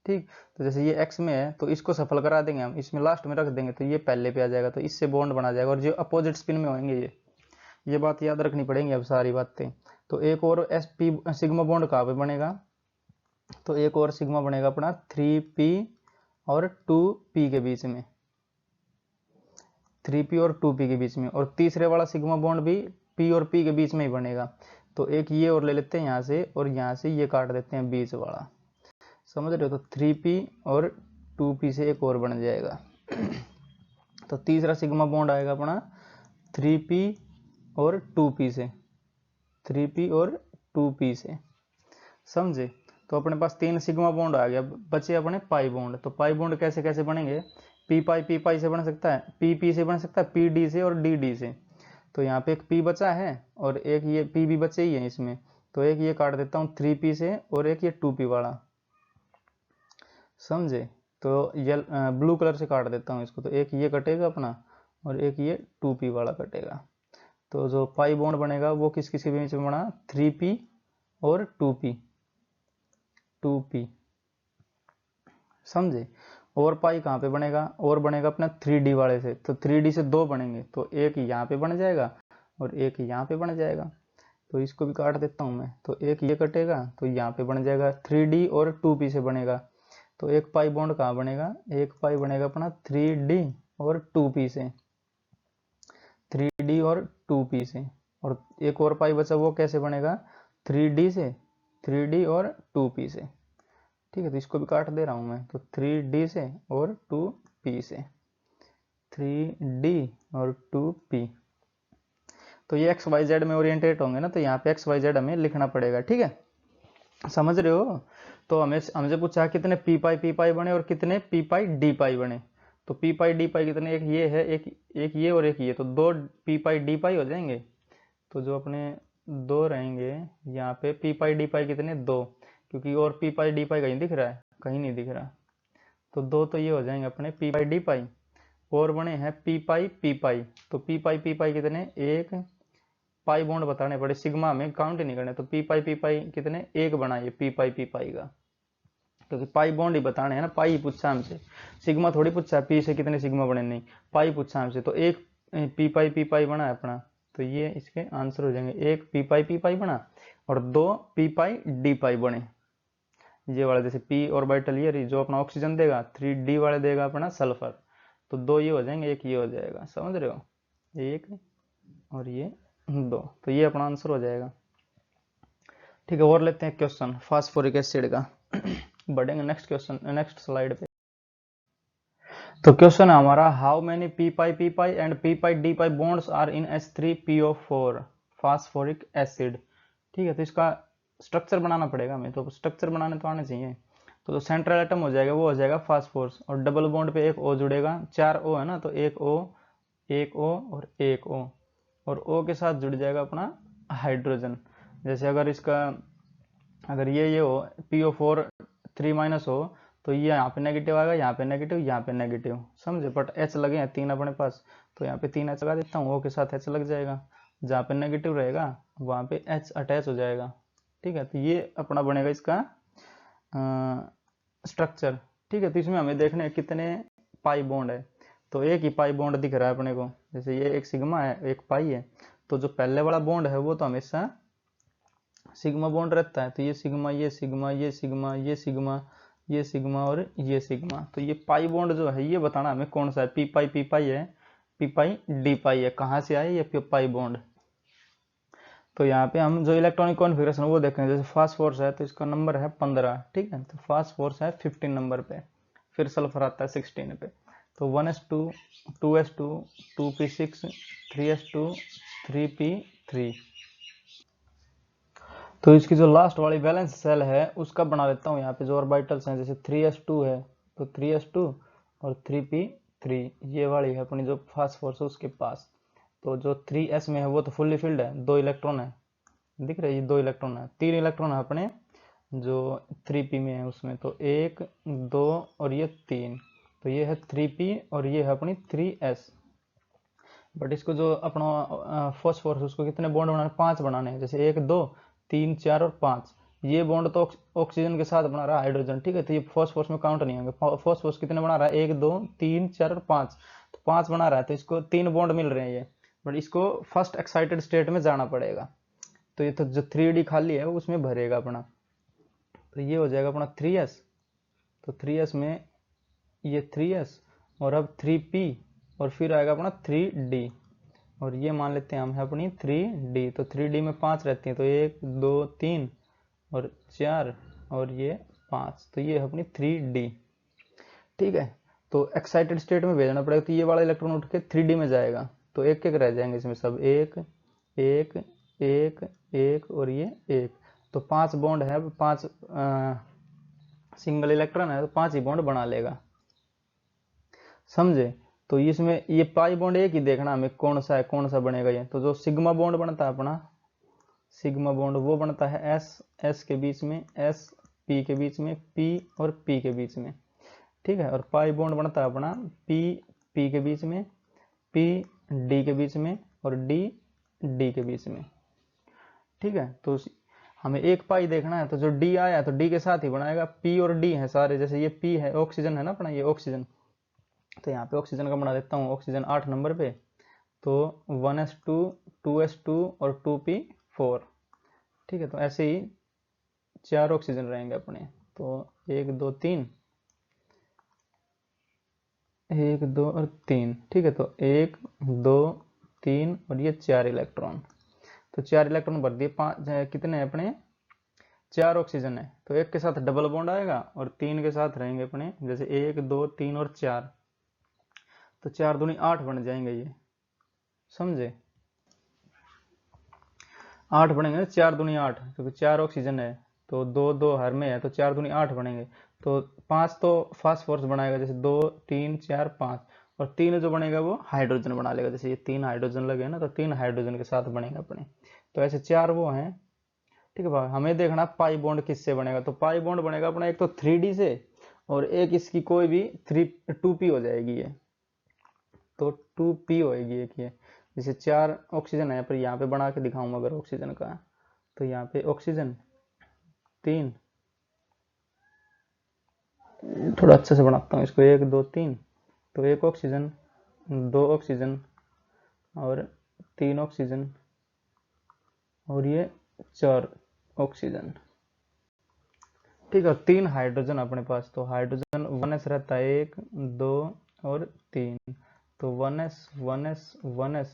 ठीक, तो जैसे ये x में है, तो इसको सफल करा देंगे हम, इसमें लास्ट में रख देंगे, तो ये पहले पे आ जाएगा, तो इससे बॉन्ड बना जाएगा, और जो अपोजिट स्पिन में होंगे ये बात याद रखनी पड़ेगी अब सारी बातें। तो एक और sp सिग्मा बॉन्ड कहाँ पे बनेगा, तो एक और सिग्मा बनेगा अपना 3p और 2p के बीच में, 3p और 2p के बीच में। और तीसरे वाला सिग्मा बॉन्ड भी p और p के बीच में ही बनेगा। तो एक ये और ले लेते हैं यहाँ से, और यहाँ से ये काट देते हैं बीच वाला, समझ रहे हो। तो 3p और 2p से एक और बन जाएगा। तो तीसरा सिग्मा बॉन्ड आएगा अपना 3p और 2p से, 3p और 2p से, समझे। तो अपने पास 3 सिग्मा बॉन्ड आ गया, बचे अपने पाई बॉन्ड। तो पाई बॉन्ड कैसे कैसे बनेंगे, पी पाई से बन सकता है, पी से बन सकता है, पी डी से और डी से। तो यहाँ पे एक पी बचा है और एक ये पी भी बचे ही है इसमें, तो एक ये काट देता हूँ 3p से और एक ये 2p वाला, समझे। तो ये ब्लू कलर से काट देता हूँ इसको, तो एक ये कटेगा अपना और एक ये 2p वाला कटेगा। तो जो पाई बॉन्ड बनेगा वो किस किस के बीच में बना, 3p और 2p, समझे। और पाई कहाँ पे बनेगा, और बनेगा अपना 3d वाले से। तो 3d से 2 बनेंगे, तो एक यहाँ पे बन जाएगा और एक यहाँ पे बन जाएगा। तो इसको भी काट देता हूँ मैं, तो एक ये कटेगा तो यहाँ पे बन जाएगा 3d और 2p से बनेगा। तो एक पाई बॉन्ड कहाँ बनेगा, एक पाई बनेगा अपना 3d और 2p से, 3d और 2p से। और एक और पाई बचा वो कैसे बनेगा, 3d से, 3d और 2p से, ठीक है। तो इसको भी काट दे रहा हूँ मैं, तो 3d से और 2p से, 3d और 2p। तो ये एक्स वाई जेड में ओरिएंटेट होंगे ना, तो यहाँ पे एक्स वाई जेड हमें लिखना पड़ेगा, ठीक है, समझ रहे हो। तो हमें हमसे पूछा कितने पी पाई बने और कितने पी पाई डी पाई बने। तो पी पाई डी पाई कितने, एक ये है, एक ये और एक ये, तो 2 पी पाई डी पाई हो जाएंगे। तो जो अपने 2 रहेंगे यहाँ पे, पी पाई डी पाई कितने, 2, क्योंकि और पी पाई डी पाई कहीं दिख रहा है, कहीं नहीं दिख रहा। तो 2 तो ये हो जाएंगे अपने पी पाई डी पाई, और बने हैं पी पाई। तो पी पाई कितने, एक पाई बॉन्ड बताने पड़े, सिग्मा में काउंट नहीं करने। तो पी पाई कितने, एक बना ये पी पाई का, क्योंकि पाई बॉन्ड ही बताने हैं ना, पाई पूछा हमसे, सिग्मा थोड़ी पूछा पी से कितने सिग्मा बने, नहीं, पाई पूछा हमसे। तो एक पी पाई बना है अपना, तो ये इसके आंसर हो जाएंगे, एक पी पाई बना और 2 पी पाई डी पाई बने। ये वाला जैसे पी ऑर्बिटल ये जो अपना ऑक्सीजन देगा, 3d वाले देगा अपना सल्फर। तो 2 ये हो जाएंगे, एक ये हो जाएगा, समझ रहे हो, एक और ये 2। तो ये अपना आंसर हो जाएगा, ठीक है। और लेते हैं क्वेश्चन फास्फोरिक एसिड का। बढ़ेंगे नेक्स्ट क्वेश्चन, नेक्स्ट स्लाइड पे। तो क्वेश्चन है हमारा, how many p pi and p pi d pi bonds are in H3PO4 phosphoric acid, ठीक है। तो इसका स्ट्रक्चर बनाना पड़ेगा हमें, तो स्ट्रक्चर बनाने तो आने चाहिए। तो जो सेंट्रल एटम हो जाएगा वो हो जाएगा फास्फोरस, और डबल बॉन्ड पे एक O जुड़ेगा, 4 O है ना, तो एक O और एक O, और O के साथ जुड़ जाएगा अपना हाइड्रोजन। जैसे अगर ये हो PO4 3- हो, तो ये यहाँ पे नेगेटिव आएगा, यहाँ पे नेगेटिव, यहाँ पे नेगेटिव, समझे। बट H लगे हैं 3 अपने पास, तो यहाँ पे 3 H लगा देता हूँ, O के साथ H लग जाएगा, जहाँ पे नेगेटिव रहेगा वहाँ पे H अटैच हो जाएगा, ठीक है। तो ये अपना बनेगा इसका स्ट्रक्चर, ठीक है। तो इसमें हमें देखने कितने पाई बॉन्ड है, तो एक ही पाई बॉन्ड दिख रहा है अपने को, जैसे ये एक सिग्मा है, एक पाई है। तो जो पहले वाला बॉन्ड है वो तो हमेशा सिग्मा बॉन्ड रहता है, तो ये सिग्मा, ये सिग्मा, ये सिग्मा, ये सिग्मा, ये सिग्मा और ये सिग्मा। तो ये पाई बॉन्ड जो है ये बताना हमें कौन सा है, पी पाई है, पी पाई डी पाई है, कहाँ से आए ये पाई बॉन्ड। तो यहाँ पे हम जो इलेक्ट्रॉनिक कॉन्फ़िगरेशन वो देखें, जैसे फास्फोरस है तो इसका नंबर है 15, ठीक है। तो फास्फोरस है 15 नंबर पे, फिर सल्फर आता है 16 पे। तो 1s2 2s2 2p6 3s2 3p3। तो इसकी जो लास्ट वाली वैलेंस सेल है उसका बना लेता हूँ यहाँ पे, जो ऑर्बिटल्स हैं, जैसे 3s2 है तो 3s2 और 3p3, ये वाली है अपनी जो फास्फोरस उसके पास। तो जो 3s में है वो तो फुल्ली फिल्ड है, 2 इलेक्ट्रॉन है, दिख रहा है, ये 2 इलेक्ट्रॉन है, 3 इलेक्ट्रॉन है अपने जो 3p में है उसमें, तो 1 2 और ये 3, तो ये है 3p और ये है अपनी 3s। बट इसको जो अपना फॉस्फोरस उसको कितने बॉन्ड बनाने, 5 बनाने हैं, जैसे 1 2 3 4 और 5। ये बॉन्ड तो ऑक्सीजन के साथ बना रहा है हाइड्रोजन, ठीक है। तो ये फॉस्फोरस में काउंट नहीं होंगे। फॉस्फोरस कितने बना रहा है, 1 2 3 4 और 5, तो 5 बना रहा है, तो इसको 3 बॉन्ड मिल रहे हैं ये, बट इसको फर्स्ट एक्साइटेड स्टेट में जाना पड़ेगा। तो ये तो जो 3d खाली है उसमें भरेगा अपना, तो ये हो जाएगा अपना 3s, तो 3s में ये 3s और अब 3p और फिर आएगा अपना 3d और ये मान लेते हैं हम है अपनी 3d। तो 3d में 5 रहती हैं, तो 1 2 3 और 4 और ये 5, तो ये है अपनी 3d। ठीक है, तो एक्साइटेड स्टेट में भेजना पड़ेगा, तो ये वाला इलेक्ट्रॉन उठ के 3d में जाएगा, तो एक एक रह जाएंगे इसमें सब, एक एक एक एक और ये एक। तो 5 बॉन्ड है, 5 सिंगल इलेक्ट्रॉन है, तो 5 ही बॉन्ड बना लेगा, समझे। तो इसमें ये पाई बॉन्ड एक ही देखना हमें कौन सा है, कौन सा बनेगा ये। तो जो सिग्मा बॉन्ड बनता है अपना, सिग्मा बॉन्ड वो बनता है एस एस के बीच में, एस पी के बीच में, पी और पी के बीच में। ठीक है, और पाई बॉन्ड बनता है अपना पी पी के बीच में, पी डी के बीच में और डी डी के बीच में। ठीक है, तो हमें एक पाई देखना है, तो जो डी आया तो डी के साथ ही बनाएगा। पी और डी है सारे, जैसे ये पी है, ऑक्सीजन है ना अपना, ये ऑक्सीजन, तो यहाँ पे ऑक्सीजन का बना देता हूँ, ऑक्सीजन 8 नंबर पे, तो 1s2 2s2 और 2p4। ठीक है, तो ऐसे ही 4 ऑक्सीजन रहेंगे अपने, तो 1 2 3 1 2 और 3। ठीक है, तो 1 2 3 और ये 4 इलेक्ट्रॉन, तो 4 इलेक्ट्रॉन भर दिए। 5 कितने हैं अपने, 4 ऑक्सीजन है, तो एक के साथ डबल बॉन्ड आएगा और 3 के साथ रहेंगे अपने, जैसे 1 2 3 और 4, तो 4 दूनी 8 बन जाएंगे ये, समझे। 8 बनेंगे, 4 दूनी 8, क्योंकि 4 ऑक्सीजन है, तो 2 2 हर में है, तो 4 दूनी 8 बनेंगे। तो 5 तो फास्फोरस बनाएगा, जैसे 2 3 4 5, और 3 जो बनेगा वो हाइड्रोजन बना लेगा, जैसे ये 3 हाइड्रोजन लगे ना, तो 3 हाइड्रोजन के साथ बनेगा अपने। तो ऐसे 4 वो हैं। ठीक है भाई, हमें देखना पाई बॉन्ड किससे बनेगा, तो पाई बॉन्ड बनेगा अपना एक तो 3d से, और एक इसकी कोई भी 2p हो जाएगी ये, तो 2p होएगी एक ये। जैसे 4 ऑक्सीजन है, पर यहाँ पे बना के दिखाऊंगा अगर ऑक्सीजन का, तो यहाँ पे ऑक्सीजन 3, थोड़ा अच्छे से बनाता हूँ इसको, 1 2 3, तो 1 ऑक्सीजन 2 ऑक्सीजन और 3 ऑक्सीजन और ये 4 ऑक्सीजन। ठीक है, 3 हाइड्रोजन अपने पास, तो हाइड्रोजन 1s रहता है, 1 2 और 3, तो 1s 1s 1s,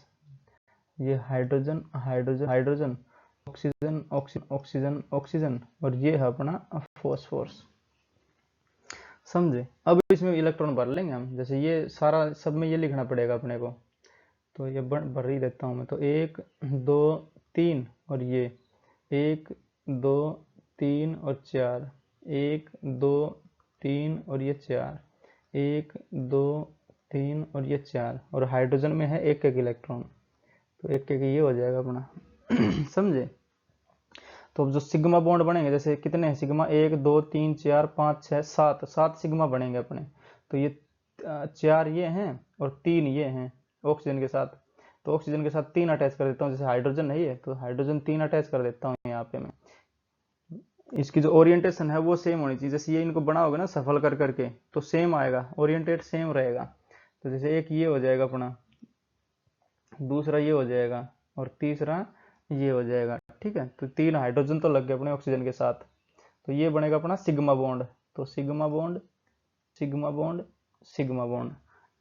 ये hydrogen hydrogen hydrogen, oxygen oxygen oxygen oxygen, और ये है अपना फॉस्फोरस, समझे। अब इसमें इलेक्ट्रॉन भर लेंगे हम, जैसे ये सारा सब में ये लिखना पड़ेगा अपने को, तो ये भर ही देता हूँ मैं। तो 1 2 3 और ये 1 2 3 और 4, 1 2 3 और ये 4, 1 2 3 और ये 4, और हाइड्रोजन में है एक एक इलेक्ट्रॉन, तो एक एक ये हो जाएगा अपना समझे। तो अब जो सिग्मा बॉन्ड बनेंगे, जैसे कितने हैं सिग्मा, 1 2 3 4 5 6 7, 7 सिग्मा बनेंगे अपने। तो ये 4 ये हैं और 3 ये हैं ऑक्सीजन के साथ, तो ऑक्सीजन के साथ 3 अटैच कर देता हूँ, जैसे हाइड्रोजन नहीं है तो हाइड्रोजन 3 अटैच कर देता हूँ यहाँ पे मैं। इसकी जो ओरिएंटेशन है वो सेम होनी चाहिए, जैसे ये इनको बनाओगे ना सफल कर करके, तो सेम आएगा, ओरिएंटेड सेम रहेगा। तो जैसे एक ये हो जाएगा अपना, दूसरा ये हो जाएगा, और तीसरा ये हो जाएगा। ठीक है, तो 3 हाइड्रोजन तो लग गए अपने ऑक्सीजन के साथ, तो ये बनेगा अपना सिग्मा बॉन्ड। तो sigma bond sigma bond sigma bond,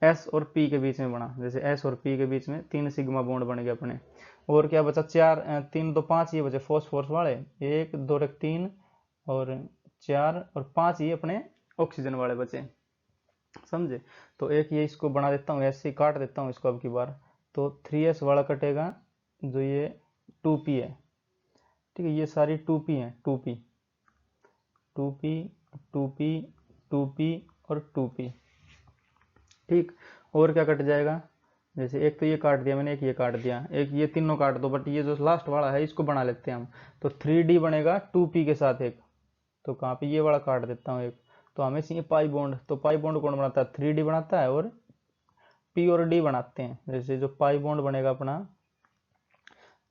S और पी के बीच में बना, जैसे एस और पी के बीच में 3 सिग्मा बॉन्ड बन गए अपने। और क्या बचा, 4 3 2 5 ये बचे फॉस्फोरस वाले, 1 2 3 और 4 और 5 ये अपने ऑक्सीजन वाले बचे, समझे। तो एक ये इसको बना देता हूँ, ऐसे ही काट देता हूँ इसको अब की बार, तो 3s वाला कटेगा, जो ये 2p है। ठीक है, ये सारी 2p है, 2p 2p 2p 2p और 2p। ठीक, और क्या कट जाएगा, जैसे एक तो ये काट दिया मैंने, एक ये काट दिया, एक ये तीनों काट दो, बट ये जो लास्ट वाला है इसको बना लेते हैं हम। तो 3d बनेगा 2p के साथ एक, तो कहाँ पे ये वाला काट देता हूँ एक, तो हमें चाहिए पाई बॉन्ड। तो पाई बॉन्ड कौन बनाता है, 3d बनाता है, और p और d बनाते हैं। जैसे जो पाई बॉन्ड बनेगा अपना,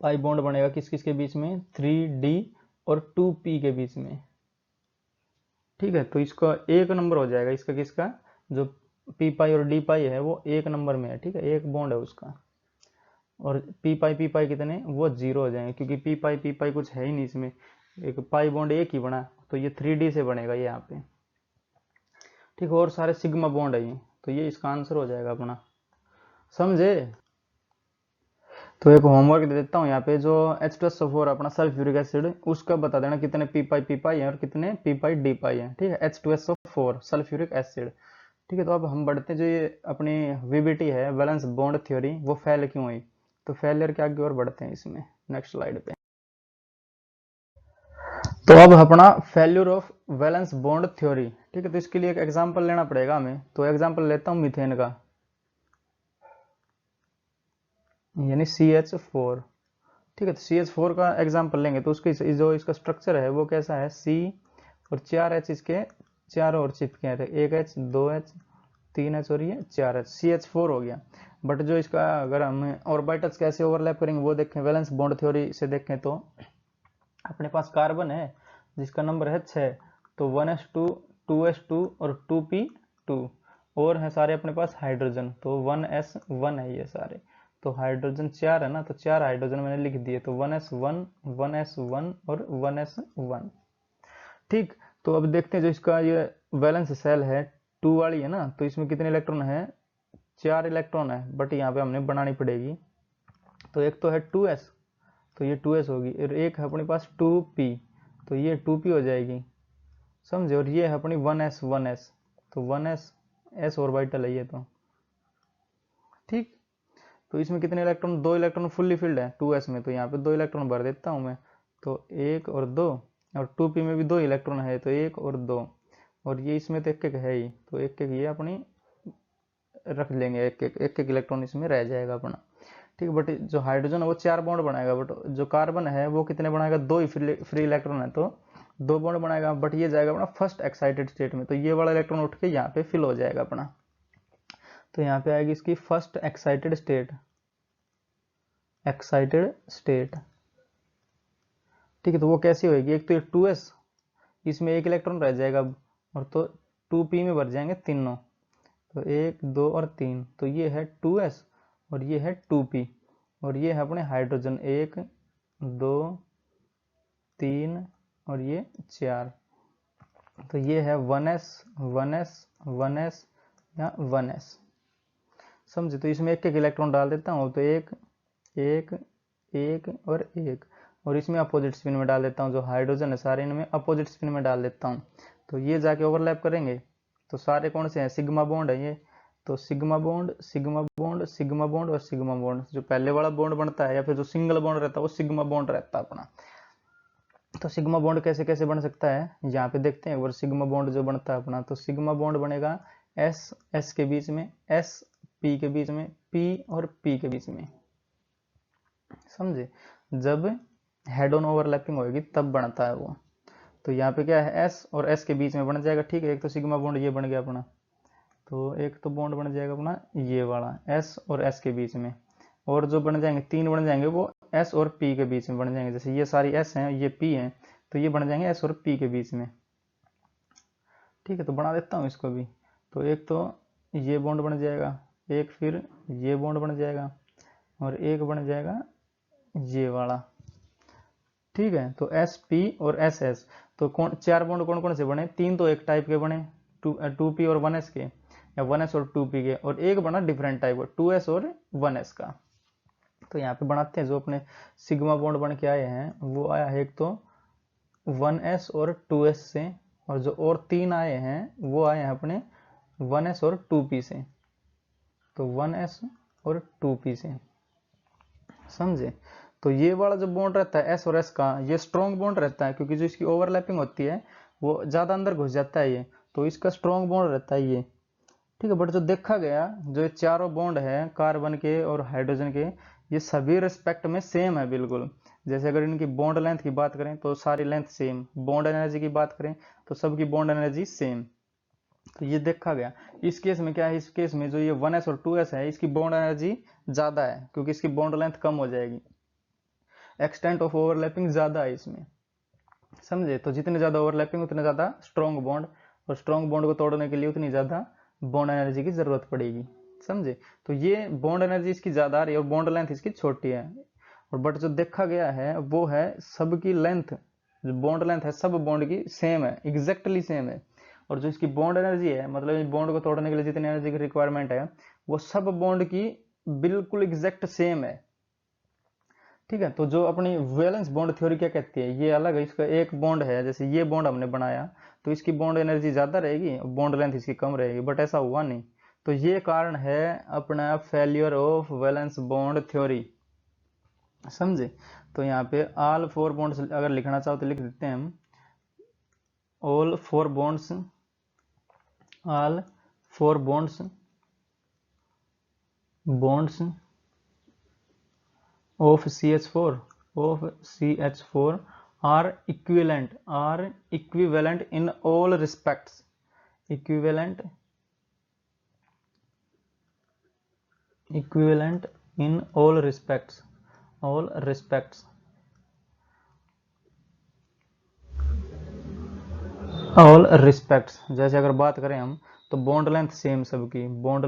पाई बॉन्ड बनेगा किस किस के बीच में, 3d और 2p के बीच में। ठीक है, तो इसका एक नंबर हो जाएगा, इसका किसका, जो p पाई और d पाई है वो एक नंबर में है। ठीक है, एक बॉन्ड है उसका, और p पाई कितने, वो 0 हो जाएंगे, क्योंकि p पाई कुछ है ही नहीं इसमें, एक पाई बॉन्ड एक ही बना, तो ये 3D से बनेगा ये यहाँ पे, ठीक। और सारे सिग्मा बॉन्ड है ये, तो ये इसका आंसर हो जाएगा अपना, समझे। तो एक होमवर्क दे देता हूँ यहाँ पे, जो H2SO4 अपना सल्फ्यूरिक एसिड, उसका बता देना कितने पी पाई है और कितने डी पाई है, ठीक है। H2SO4 सल्फ्यूरिक एसिड, ठीक है। तो अब हम बढ़ते हैं, जो ये अपनी VBT है, वैलेंस बॉन्ड थ्योरी, वो फेल क्यों हुई, तो फेलियर के आगे और बढ़ते हैं इसमें, नेक्स्ट स्लाइड पे। तो अब अपना failure of valence bond theory, ठीक है। तो इसके लिए एक एग्जांपल लेना पड़ेगा हमें, तो एग्जांपल लेता हूँ मीथेन का, यानी CH4, ठीक है। तो CH4 का एग्जांपल लेंगे, तो उसकी जो इसका स्ट्रक्चर है वो कैसा है, C और 4H, इसके चारों ओर चिपके हैं, 1H 2H 3H और ये 4H, CH4 हो गया। बट जो इसका अगर हम ऑर्बिटल्स कैसे ओवरलैप करेंगे वो देखें, वैलेंस बॉन्ड थ्योरी से देखें, तो अपने पास कार्बन है जिसका नंबर है 6, तो 1s2 2s2 और 2p2, और है सारे अपने पास हाइड्रोजन, तो 1s1 है ये सारे, तो हाइड्रोजन 4 है ना, तो 4 हाइड्रोजन मैंने लिख दिए, तो 1s1 1s1 और 1s1, ठीक। तो अब देखते हैं, जो इसका ये वैलेंस सेल है 2 वाली है ना, तो इसमें कितने इलेक्ट्रॉन है, 4 इलेक्ट्रॉन है, बट यहाँ पे हमने बनानी पड़ेगी। तो एक तो है 2s, तो ये 2s होगी, और एक है अपने पास 2p, तो ये 2p हो जाएगी, समझे। और ये है अपनी 1s, तो 1s ऑर्बिटल है ये, तो ठीक। तो इसमें कितने इलेक्ट्रॉन, 2 इलेक्ट्रॉन फुल्ली फिल्ड है 2s में, तो यहाँ पे 2 इलेक्ट्रॉन भर देता हूँ मैं, तो 1 और 2, और 2p में भी 2 इलेक्ट्रॉन है, तो 1 और 2, और ये इसमें तो एक एक है ही, तो एक एक ये अपनी रख लेंगे, एक एक इलेक्ट्रॉन इसमें रह जाएगा अपना, ठीक। बट जो हाइड्रोजन है वो 4 बॉन्ड बनाएगा, बट जो कार्बन है वो कितने बनाएगा, 2 ही फ्री इलेक्ट्रॉन है, तो 2 बॉन्ड बनाएगा, बट ये जाएगा अपना फर्स्ट एक्साइटेड स्टेट में, तो ये वाला इलेक्ट्रॉन उठ के यहाँ पे फिल हो जाएगा अपना, तो यहाँ पे आएगी इसकी फर्स्ट एक्साइटेड स्टेट, ठीक है। तो वो कैसी होगी, एक तो ये 2s, इसमें एक इलेक्ट्रॉन रह जाएगा, और तो 2p में भर जाएंगे तीनों, तो 1 2 और 3, तो ये है 2s और ये है 2p, और ये है अपने हाइड्रोजन 1 2 3 और ये 4, तो ये है 1s 1s 1s या 1s, समझे। तो इसमें एक एक इलेक्ट्रॉन डाल देता हूँ, तो एक एक एक और इसमें अपोजिट स्पिन में डाल देता हूँ, जो हाइड्रोजन है सारे इनमें अपोजिट स्पिन में डाल देता हूँ, तो ये जाके ओवरलैप करेंगे, तो सारे कौन से हैं, सिग्मा बॉन्ड है ये, तो sigma bond sigma bond sigma bond और सिग्मा बॉन्ड, जो पहले वाला बॉन्ड बनता है या फिर जो सिंगल बॉन्ड रहता है वो सिग्मा बॉन्ड रहता है अपना। तो सिग्मा बॉन्ड कैसे कैसे बन सकता है, यहाँ पे देखते हैं एक बार। सिग्मा बॉन्ड जो बनता है अपना, तो सिग्मा बॉन्ड बनेगा S के बीच में, S P के बीच में, P और P के बीच में, समझे। जब हेड ऑन ओवरलैपिंग होगी तब बनता है वो, तो यहाँ पे क्या है, S और S के बीच में बन जाएगा, ठीक है। एक तो सिग्मा बॉन्ड ये बन गया अपना, तो एक तो बॉन्ड बन जाएगा अपना ये वाला S और S के बीच में, और जो बन जाएंगे 3 बन जाएंगे वो S और P के बीच में बन जाएंगे, जैसे ये सारी S हैं ये P हैं, तो ये बन जाएंगे S और P के बीच में, ठीक है। तो बना देता हूँ इसको भी, तो एक तो ये बॉन्ड बन जाएगा, एक फिर ये बॉन्ड बन जाएगा, और एक बन जाएगा ये वाला, ठीक है। तो SP और SS, तो कौन 4 बॉन्ड कौन कौन से बने, 3 तो एक टाइप के बने, 2p और 1s के, या 1s और 2p के, और एक बना डिफरेंट टाइप का 2s और 1s का। तो यहाँ पे बनाते हैं, जो अपने सिग्मा बॉन्ड बन के आए हैं वो आया है एक तो 1s और 2s से, और जो और 3 आए हैं वो आए हैं अपने 1s और 2p से, तो 1s और 2p से, समझे। तो ये वाला जो बॉन्ड रहता है S और S का, ये स्ट्रॉन्ग बॉन्ड रहता है, क्योंकि जो इसकी ओवरलैपिंग होती है वो ज़्यादा अंदर घुस जाता है ये, तो इसका स्ट्रॉन्ग बॉन्ड रहता है ये, ठीक है। बट जो देखा गया, जो ये चारों बॉन्ड है कार्बन के और हाइड्रोजन के, ये सभी रिस्पेक्ट में सेम है बिल्कुल। जैसे अगर इनकी बॉन्ड लेंथ की बात करें तो सारी लेंथ सेम, बॉन्ड एनर्जी की बात करें तो सबकी बॉन्ड एनर्जी सेम, तो ये देखा गया। इस केस में क्या है, इस केस में जो ये 1s और 2s है इसकी बॉन्ड एनर्जी ज़्यादा है, क्योंकि इसकी बॉन्ड लेंथ कम हो जाएगी, एक्सटेंट ऑफ ओवरलैपिंग ज़्यादा है इसमें, समझे। तो जितने ज़्यादा ओवरलैपिंग उतने ज़्यादा स्ट्रॉन्ग बॉन्ड, और स्ट्रॉन्ग बॉन्ड को तोड़ने के लिए उतनी ज़्यादा बॉन्ड एनर्जी की ज़रूरत पड़ेगी, समझे। तो ये बॉन्ड एनर्जी इसकी ज़्यादा आ रही है और बॉन्ड लेंथ इसकी छोटी है, और बट जो देखा गया है वो है सबकी लेंथ जो बॉन्ड लेंथ है सब बॉन्ड की सेम है, एग्जैक्टली सेम है। और जो इसकी बॉन्ड एनर्जी है, मतलब इस बॉन्ड को तोड़ने के लिए जितनी एनर्जी की रिक्वायरमेंट है वो सब बॉन्ड की बिल्कुल एग्जैक्ट सेम है। ठीक है, तो जो अपनी वैलेंस बॉन्ड थ्योरी क्या कहती है, ये अलग है, इसका एक बॉन्ड है, जैसे ये बॉन्ड हमने बनाया तो इसकी बॉन्ड एनर्जी ज्यादा रहेगी, बॉन्ड लेंथ इसकी कम रहेगी, बट ऐसा हुआ नहीं। तो ये कारण है अपना failure of valence bond theory, समझे। तो यहाँ पे ऑल फोर बॉन्ड्स अगर लिखना चाहो तो लिख देते हैं हम, all four bonds, all four bonds, bonds of CH4 are equivalent in all respects, equivalent in all respects, all respects, all respects। जैसे अगर बात करें हम तो बॉन्ड लेंथ सेम सबकी, बॉन्ड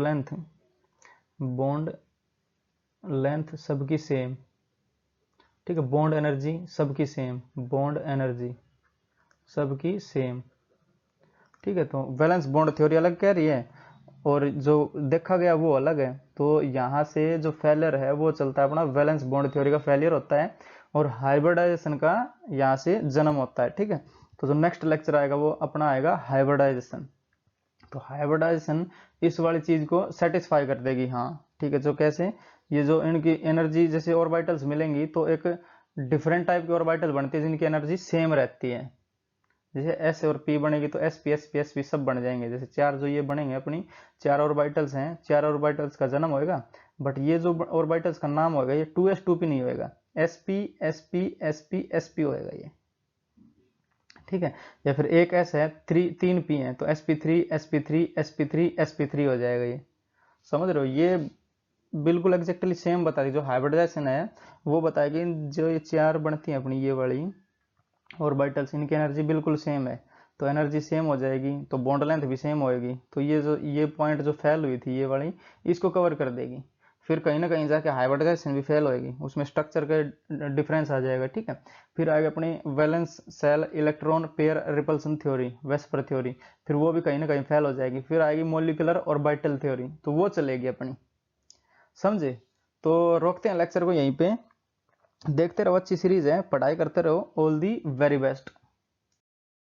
लेंथ सबकी सेम, ठीक है, बॉन्ड एनर्जी सबकी सेम, बॉन्ड एनर्जी सबकी सेम, ठीक है। तो वैलेंस बॉन्ड थ्योरी अलग कह रही है और जो देखा गया वो अलग है। तो यहाँ से जो फेलियर है वो चलता है अपना वैलेंस बॉन्ड थ्योरी का फेलियर होता है और हाइब्रिडाइजेशन का यहाँ से जन्म होता है, ठीक है। तो जो नेक्स्ट लेक्चर आएगा वो अपना आएगा हाइब्रिडाइजेशन। तो हाइब्रिडाइजेशन इस वाली चीज को सेटिस्फाई कर देगी, हाँ ठीक है। जो कैसे, ये जो इनकी एनर्जी जैसे ऑर्बिटल्स मिलेंगी तो एक डिफरेंट टाइप की ऑर्बिटल बनती है जिनकी एनर्जी सेम रहती है, जैसे एस और पी बनेगी तो S P S P S P सब बन जाएंगे। जैसे चार जो ये बनेंगे अपनी चार ऑर्बिटल्स हैं, चार ऑर्बिटल्स का जन्म होएगा, बट ये जो ऑर्बिटल्स का नाम होगा ये 2s2p नहीं होएगा, S P S P S P S P होएगा ये, ठीक है। या फिर एक एस है, तीन पी है तो sp3 sp3 sp3 sp3 हो जाएगा ये, समझ रहे हो। ये बिल्कुल एग्जैक्टली सेम बताएगी, जो हाइब्रिडाइजेशन है वो बताएगी जो ये चार बनती है अपनी ये वाली ऑर्बिटल्स, इनकी एनर्जी बिल्कुल सेम है, तो एनर्जी सेम हो जाएगी तो बॉन्ड लेंथ भी सेम होएगी। तो ये जो ये पॉइंट जो फेल हुई थी ये वाली, इसको कवर कर देगी। फिर कहीं ना कहीं जाके हाइब्रिडाइजेशन भी फेल होएगी, उसमें स्ट्रक्चर का डिफरेंस आ जाएगा, ठीक है। फिर आएगा अपनी valence shell electron pair repulsion theory, VSEPR theory, फिर वो भी कहीं ना कहीं फेल हो जाएगी। फिर आएगी मॉलिक्यूलर ऑर्बिटल थ्योरी, तो वो चलेगी अपनी, समझे। तो रोकते हैं लेक्चर को यहीं पे, देखते रहो, अच्छी सीरीज है, पढ़ाई करते रहो। All the very best.